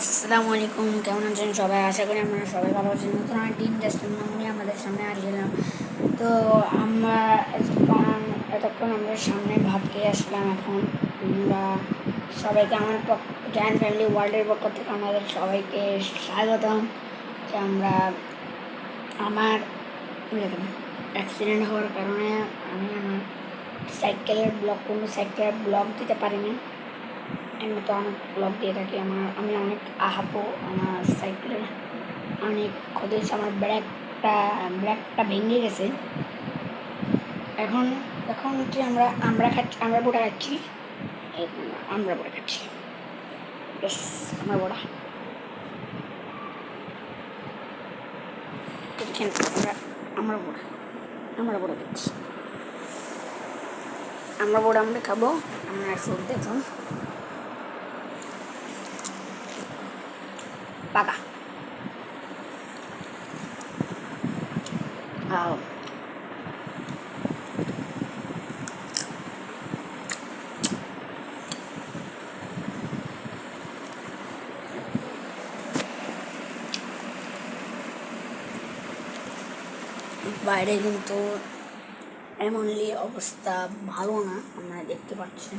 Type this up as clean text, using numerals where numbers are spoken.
Guys, আসসালামু আলাইকুম। কেমন আছেন সবাই? আশা করি আমরা সবাই ভালো আছেন। নতুন একটি ইন্টারেস্টিং মেমোরি আমাদের সামনে আসলাম। তো আমরা এতক্ষণ আমরা সামনে ভাত খেয়ে আসলাম। এখন আমরা সবাইকে আমার জয়েন্ট ফ্যামিলি ওয়ার্ল্ডের পক্ষ থেকে আমাদের সবাইকে স্বাগতম। যে আমরা আমার অ্যাক্সিডেন্ট হওয়ার কারণে আমি আমার সাইকেলের ব্লগ দিতে পারিনি। আমি তো অনেক ব্লগ দিয়ে থাকি। আমি অনেক আহাপো। আমার সাইকেলে অনেক ক্ষতি হয়েছে। আমার ব্রেকটা ভেঙে গেছে। এখন এখন হচ্ছে আমরা বোটা খাচ্ছি। আমরা বোটা খাচ্ছি। বেশ, আমার বোটা আমরা বোটা খাচ্ছি। আমরা খাবো। আমরা শুট দেখুন পাকা বাইরে কিন্তু এমনলি অবস্থা ভালো না, আমরা দেখতে পাচ্ছি।